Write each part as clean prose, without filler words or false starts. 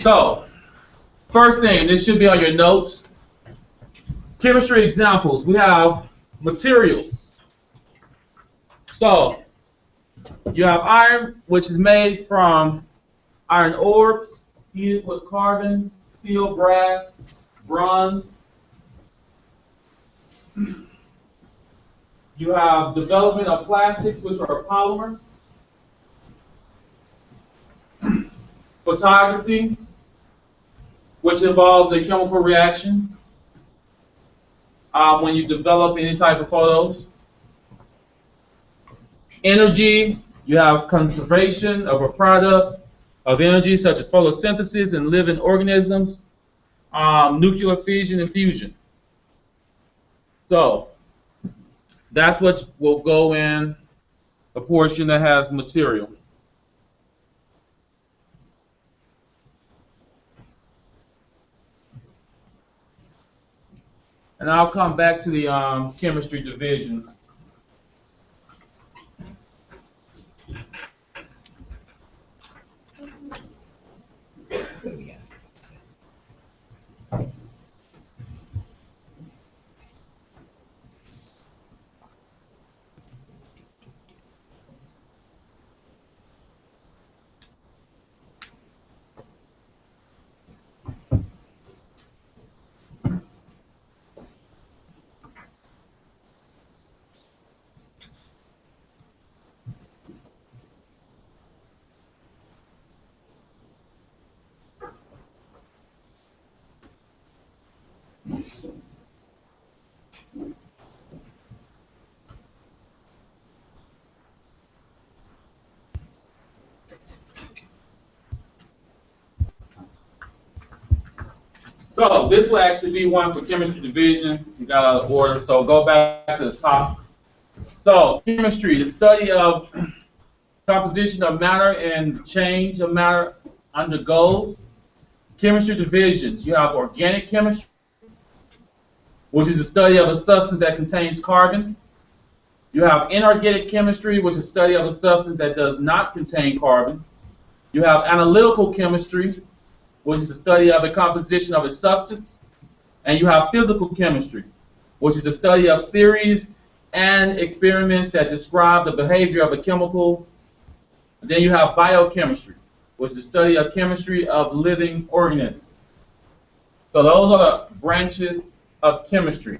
So, first thing, this should be on your notes. Chemistry examples. We have materials. So, you have iron, which is made from iron ores, heated with carbon, steel, brass, bronze. You have development of plastics, which are polymers. Photography, which involves a chemical reaction when you develop any type of photos. Energy, you have conservation of a product of energy such as photosynthesis in living organisms, nuclear fission and fusion. So that's what will go in the portion that has material. And I'll come back to the chemistry divisions. So this will actually be one for chemistry division. You got out of order, so go back to the top. So chemistry, the study of composition of matter and change of matter undergoes. Chemistry divisions, you have organic chemistry, which is the study of a substance that contains carbon. You have inorganic chemistry, which is the study of a substance that does not contain carbon. You have analytical chemistry, which is the study of the composition of a substance. And you have physical chemistry, which is the study of theories and experiments that describe the behavior of a chemical. And then you have biochemistry, which is the study of chemistry of living organisms. So those are the branches of chemistry.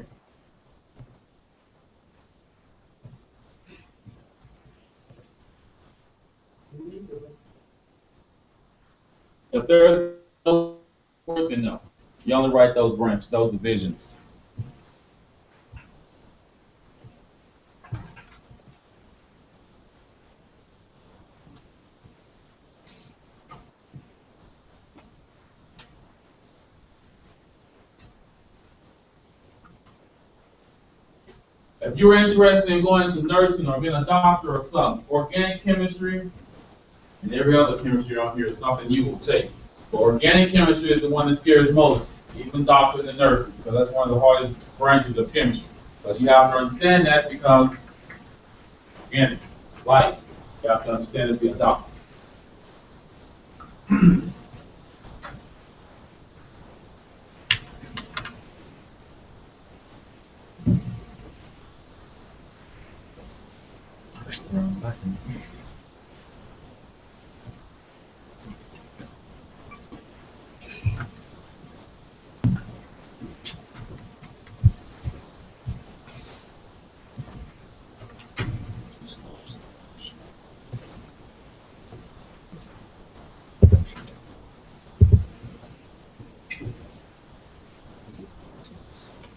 If there's no work, then no. You only write those branches, those divisions. If you're interested in going into nursing or being a doctor or something, organic chemistry and every other chemistry on here is something you will take. But organic chemistry is the one that scares most, even doctors and nurses, because that's one of the hardest branches of chemistry. But you have to understand that because, again, life, you have to understand it to be a doctor.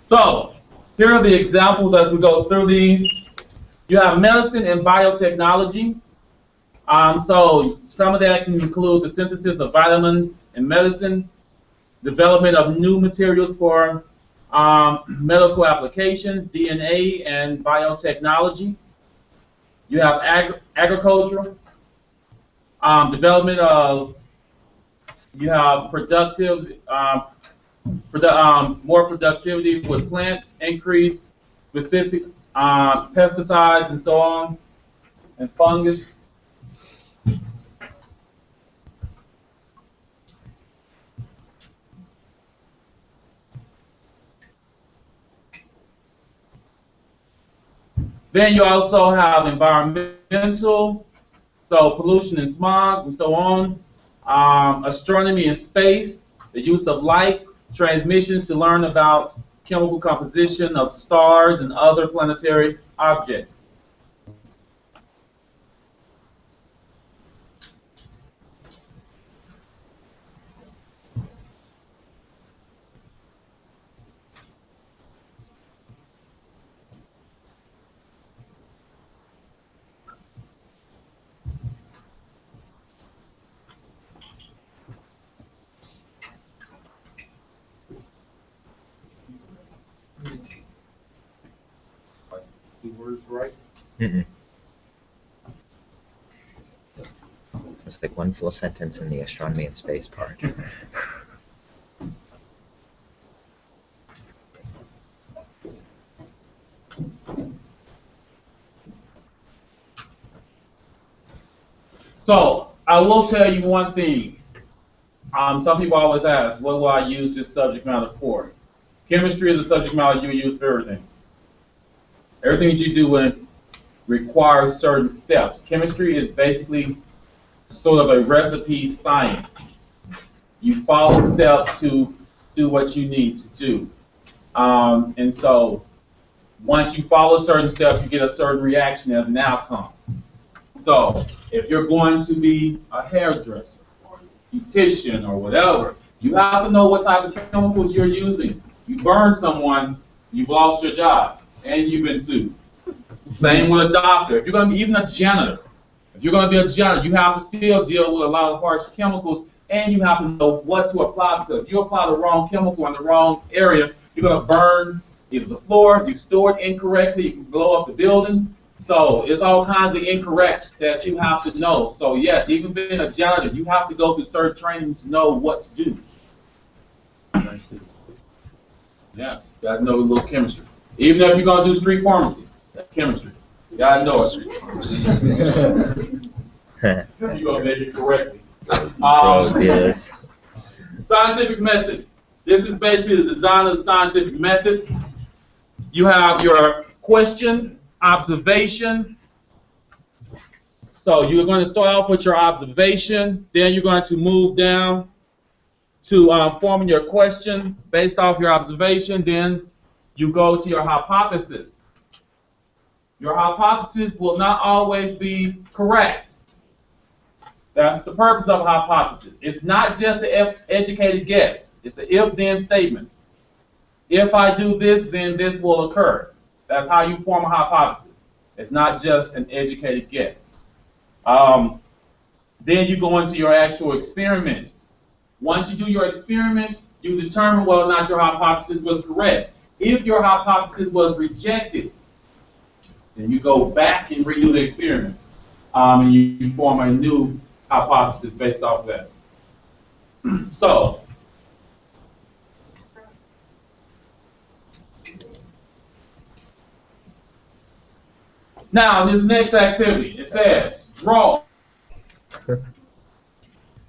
So, here are the examples as we go through these. You have medicine and biotechnology. So, some of that can include the synthesis of vitamins and medicines, development of new materials for medical applications, DNA and biotechnology. You have agriculture, development of, you have more productivity with plants, increase specific pesticides and so on, and fungus. Then you also have environmental, so pollution and smog and so on. Astronomy and space, the use of light transmissions to learn about chemical composition of stars and other planetary objects. Two words right? It's like one full sentence in the astronomy and space part. So I will tell you one thing. Some people always ask, what will I use this subject matter for? Chemistry is a subject matter you use for everything. Everything that you do requires certain steps. Chemistry is basically sort of a recipe science. You follow steps to do what you need to do. And so once you follow certain steps, you get a certain reaction as an outcome. So if you're going to be a hairdresser, or a beautician, or whatever, you have to know what type of chemicals you're using. You burn someone, you've lost your job, and you've been sued. Same with a doctor. If you're going to be even a janitor, if you're going to be a janitor, you have to still deal with a lot of harsh chemicals, and you have to know what to apply, because if you apply the wrong chemical in the wrong area, you're going to burn either the floor, you store it incorrectly, you can blow up the building. So it's all kinds of incorrects that you have to know. So yes, even being a janitor, you have to go through certain trainings to know what to do. Yes, you got to know a little chemistry. Even if you're going to do street pharmacy, that's chemistry. You got to know it. You're going to make it correctly. Yes. Scientific method. This is basically the design of the scientific method. You have your question, observation. So you're going to start off with your observation, then you're going to move down to forming your question based off your observation, then you go to your hypothesis. Your hypothesis will not always be correct. That's the purpose of a hypothesis. It's not just an educated guess. It's an if-then statement. If I do this, then this will occur. That's how you form a hypothesis. It's not just an educated guess. Then you go into your actual experiment. Once you do your experiment, you determine whether or not your hypothesis was correct. If your hypothesis was rejected, then you go back and redo the experiment. And you form a new hypothesis based off of that. So, now this next activity, it says draw.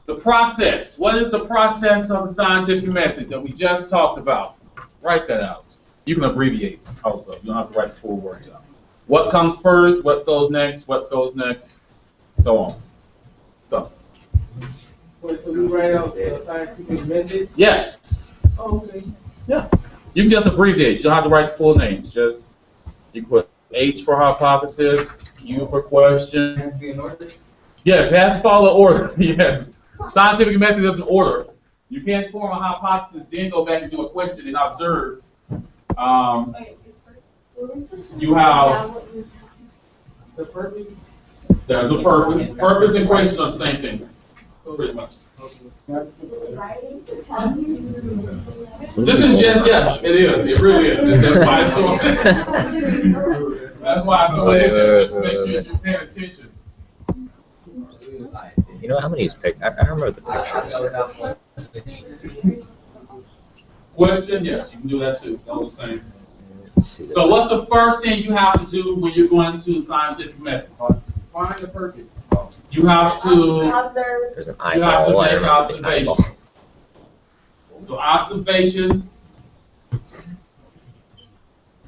The process. What is the process of the scientific method that we just talked about? Write that out. You can abbreviate also. You don't have to write the full words out. What comes first? What goes next? What goes next? So on. So. Wait, so we write out the scientific method? Yes. Oh, okay. Yeah. You can just abbreviate. You don't have to write full names. Just you can put H for hypothesis, U for question. Has to be in order? Yes, it has to follow order. Yeah. Scientific method is an order. You can't form a hypothesis, then go back and do a question and observe. You have The purpose? there's a purpose. Purpose and question are the same thing, pretty much. This is just, yeah, it is. It really is. That's why it's going. That's why I go ahead and make sure you're paying attention. You know how many he's picked? I remember the pictures. Question, yes, you can do that too. All the same. Let's see So what's the first thing you have to do when you're going to scientific method? Find the purpose. You have to There's an you have to eyeball. I make remember the eyeball. observations. So observation,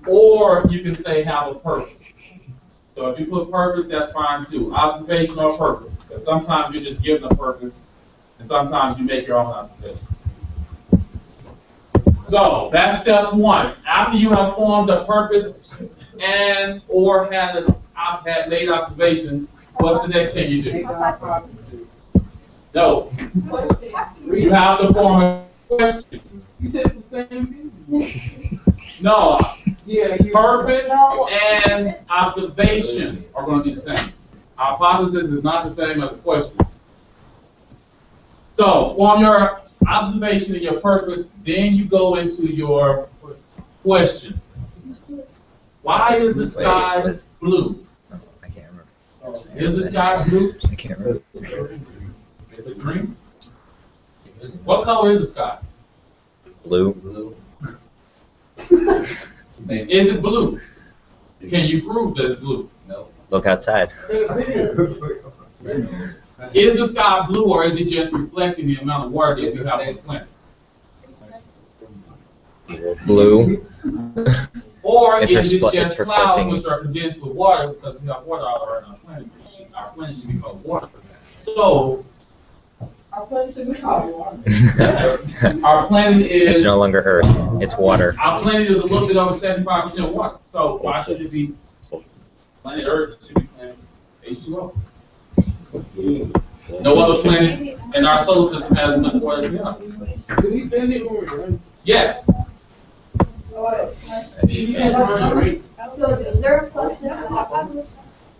or you can say have a purpose. So if you put purpose, that's fine too. Observation or purpose. Because sometimes you're just given a purpose, and sometimes you make your own observation. So that's step one. After you have formed a purpose and or had made observations, what's the next thing you do? No. You have to form a question. You said the same thing? No. Yeah. Purpose and observation are going to be the same. Hypothesis is not the same as a question. So, form your observation and your purpose, then you go into your question. Why is the sky blue? I can't remember. Is the sky blue? I can't remember. Is it green? What color is the sky? Blue. Is it blue? Can you prove that it's blue? No. Look outside. Is the sky blue, or is it just reflecting the amount of water that you have on the planet? Blue. Or It's is it it's just clouds reflecting. which are condensed with water because we have water all around our planet? Our planet should be called water. So Our place should be called water. our planet It's is no longer Earth. It's water. our planet is a little bit over 75% water. So why should it be planet Earth should be planet H2O? No other planet in our solar system has as much water as we have. Did he send it or? Yes. He did right. So the third question, hypothesis.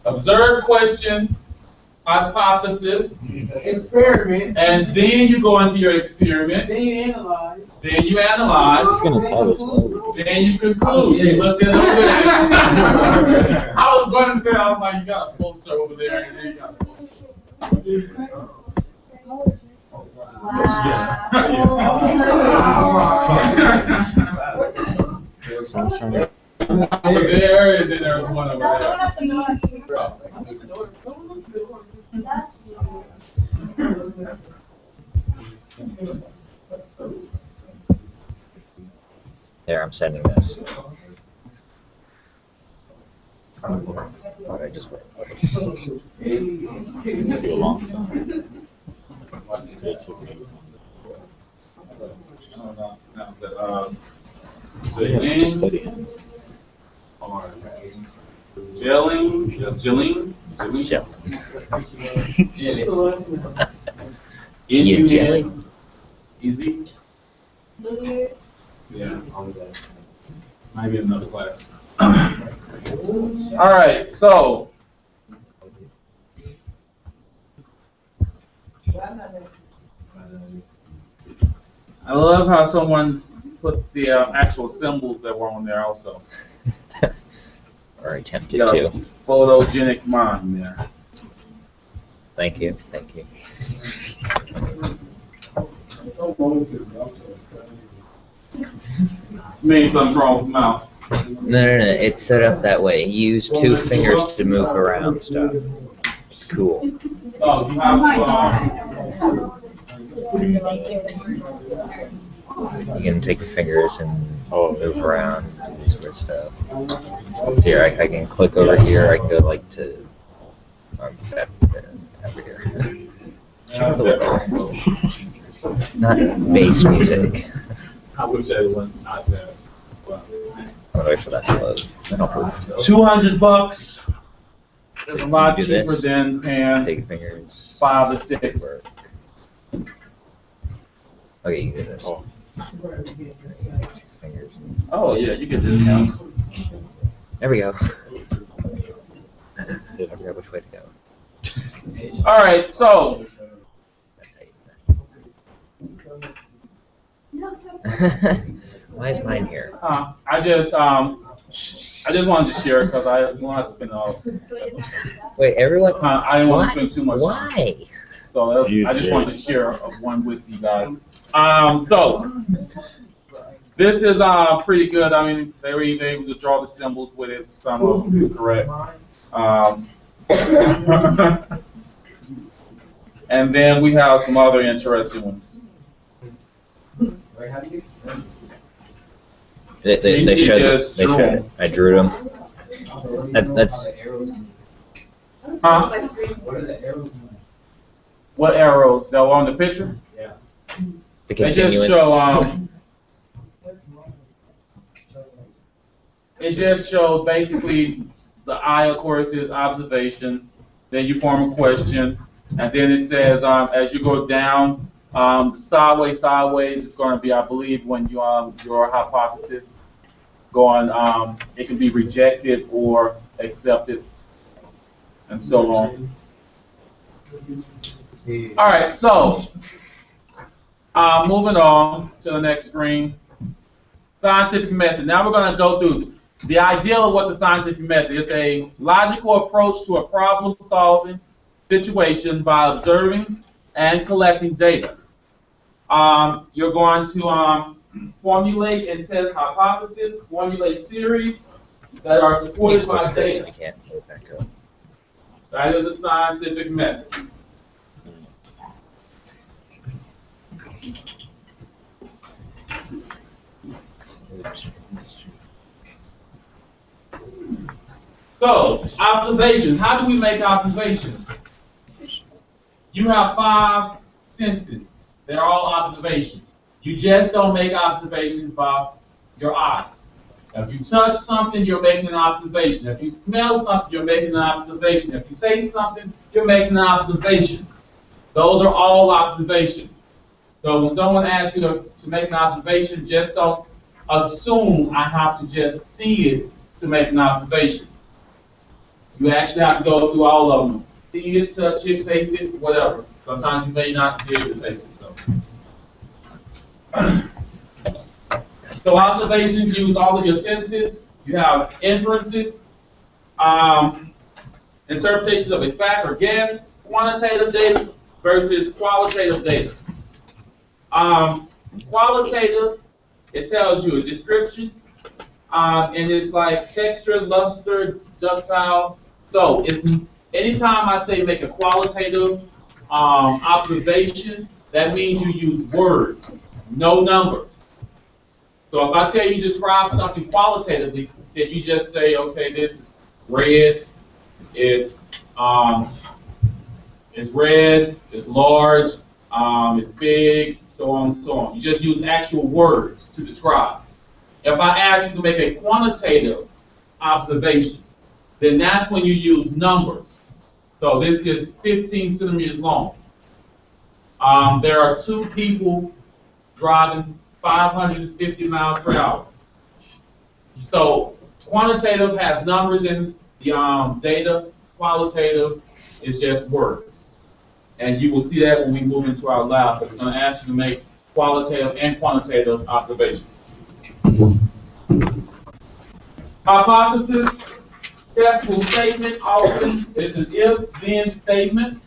Observe, question, hypothesis, Experiment. and then you go into your experiment. Then you analyze. Then you analyze. He's gonna tell us what. Then you conclude. You looked it over there. I was going to say, I was like, you got a poster over there, and then you got a poster. Over there, and then there was one over there. There, I'm sending this. I just a long time. Jilling. You jelly. Easy. Yeah. Maybe another class. All right, so. I love how someone put the actual symbols that were on there also. Or attempted You got a to. photogenic mind there. Thank you. Thank you. Means something's wrong with the mouth. No. It's set up that way. You use two fingers to move around stuff. It's cool. Oh, you have You can take your fingers and move around and do this weird stuff. Here, I can click over here. I can go like to over here. Show the way. Not bass music. I wish everyone not there. I'm gonna wait for that to load. Then I'll prove. $200. It's a lot Do this. cheaper than paying Take your fingers. 5 to 6. Work. Okay, you can do this. Fingers. Oh yeah, you get discounts. There we go. I forgot which way to go. All right, so That's how you Why is mine here? I just wanted to share because I want to spend all. Wait, everyone. I didn't want to spend too much time. Why? So I just wanted to share one with you guys. So this is pretty good. I mean, they were even able to draw the symbols with it. Some of them were correct. And then we have some other interesting ones. They You showed just it. They drew showed them. it. I drew them. That's Huh? My screen. What are the arrows? What arrows that were on the picture? Yeah. The They continuance. just show it just shows basically the I, of course, is observation. Then you form a question, and then it says as you go down sideways is going to be, I believe, when you your hypothesis going it can be rejected or accepted, and so on. All right, so moving on to the next screen. Scientific method. Now we're going to go through the idea of what the scientific method is. A logical approach to a problem-solving situation by observing and collecting data. You're going to formulate and test hypotheses, formulate theories that are supported by data. I can't move back up. That is a scientific method. So, observations. How do we make observations? You have 5 senses. They're all observations. You just don't make observations by your eyes. If you touch something, you're making an observation. If you smell something, you're making an observation. If you say something, you're making an observation. Those are all observations. So when someone asks you to make an observation, just don't assume I have to just see it to make an observation. You actually have to go through all of them. See it, touch it, taste it, whatever. Sometimes you may not be able to taste it. So observations use all of your senses. You have inferences, interpretations of a fact or guess, quantitative data versus qualitative data. Qualitative, it tells you a description, and it's like texture, luster, ductile. So it's anytime I say make a qualitative observation, that means you use words, no numbers. So if I tell you to describe something qualitatively, then you just say, okay, this is red, it's red, it's large, it's big, so on and so on. You just use actual words to describe. If I ask you to make a quantitative observation, then that's when you use numbers. So this is 15 centimeters long. There are 2 people driving 550 miles per hour. So quantitative has numbers in the data. Qualitative is just words. And you will see that when we move into our lab. But it's going to ask you to make qualitative and quantitative observations. Hypothesis, testable statement often is an if-then statement.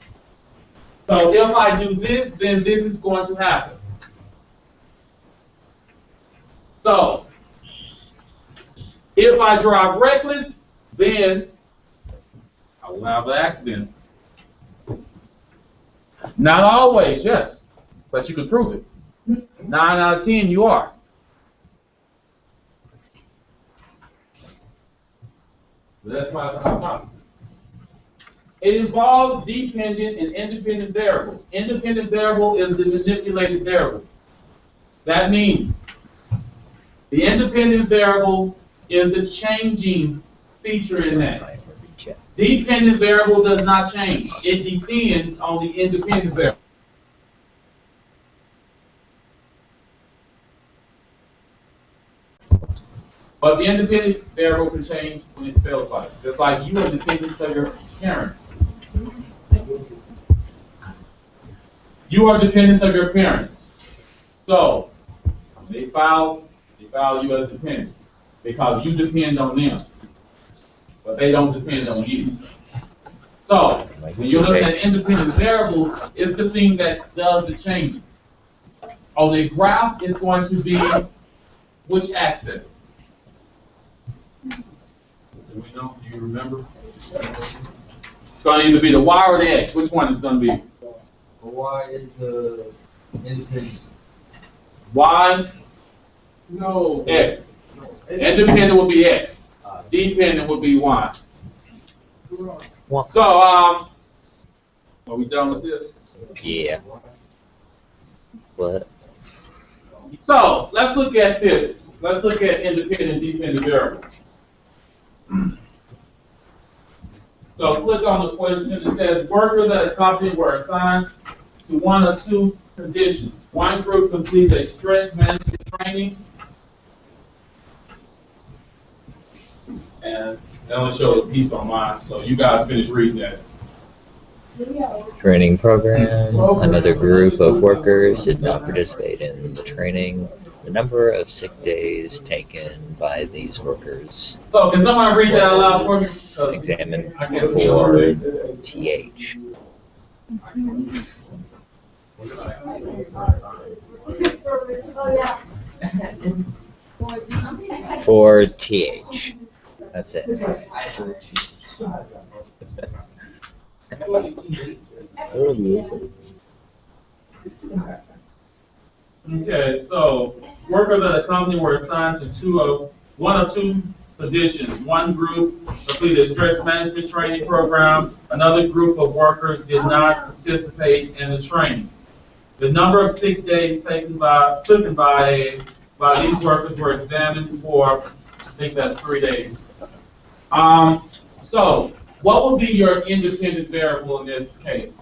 So if I do this, then this is going to happen. So if I drive reckless, then I will have an accident. Not always, yes, but you can prove it. 9 out of 10, you are. That's my hypothesis. It involves dependent and independent variables. Independent variable is the manipulated variable. That means the independent variable is the changing feature in that. Dependent variable does not change. It depends on the independent variable. But the independent variable can change when it fails like. Just like you are dependent on your parents. You are dependent of your parents. So they file you as dependent because you depend on them, but they don't depend on you. So when you're looking at independent variable, it's the thing that does the changing. On the graph, it's going to be which axis? Do we know? Do you remember? It's going to either be the Y or the X. Which one is going to be? Y is the independent. Y, No. X. Independent will be X. Dependent will be Y. So, are we done with this? Yeah. What? So, let's look at this. Let's look at independent and dependent variables. So, click on the question. It says, workers at a company were assigned to one of two conditions. One group completes a stress management training, and that only shows a piece on mine, so you guys finish reading that. Training program. Another group of workers did not participate in the training. The number of sick days taken by these workers So, can someone read that out loud for me? is examined I can't see for it. TH. For TH. That's it. Okay, so workers at a company were assigned to one of two positions. One group completed a stress management training program. Another group of workers did not participate in the training. The number of sick days taken by these workers were examined for, I think that's 3 days. So what would be your independent variable in this case?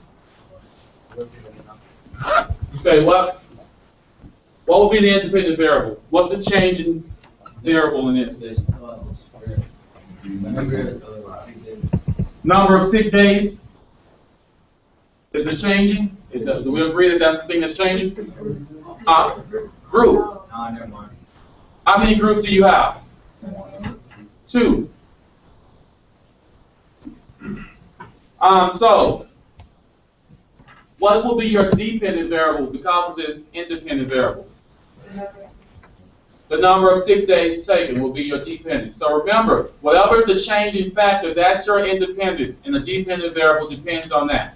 You say what? What would be the independent variable? What's the change in variable in this? Number of sick days? Is it changing? Do we agree that that's the thing that's changing? Group. Never mind. How many groups do you have? 2. So, what will be your dependent variable because of this independent variable? The number of sick days taken will be your dependent. So remember, whatever is the changing factor, that's your independent, and the dependent variable depends on that.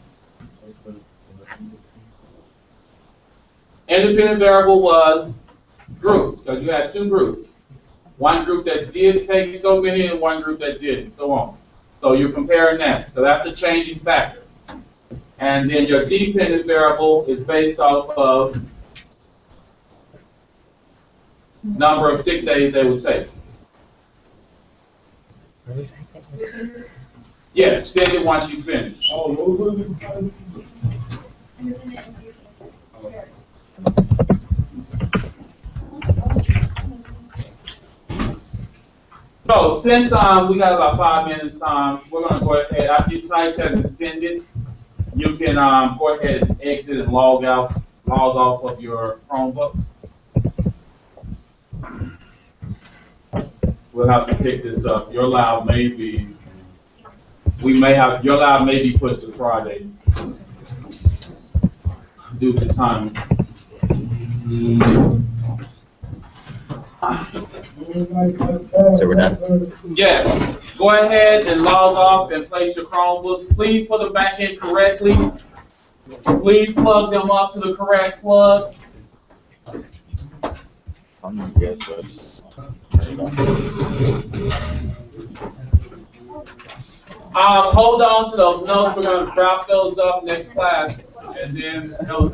Independent variable was groups, because you had 2 groups. One group that did take so many and one group that didn't, so on. So you're comparing that. So that's a changing factor. And then your dependent variable is based off of number of sick days they would take. Yes, send it once you finish. So since we got about 5 minutes, we're going to go ahead. After you type that and send it, you can go ahead and exit and log off of your Chromebook. We'll have to pick this up. Your lab may be, your lab may be pushed to Friday due to time. So we're done? Yes. Go ahead and log off and place your Chromebooks. Please put them back in correctly. Please plug them up to the correct plug. Hold on to those notes. We're going to wrap those up next class, and then those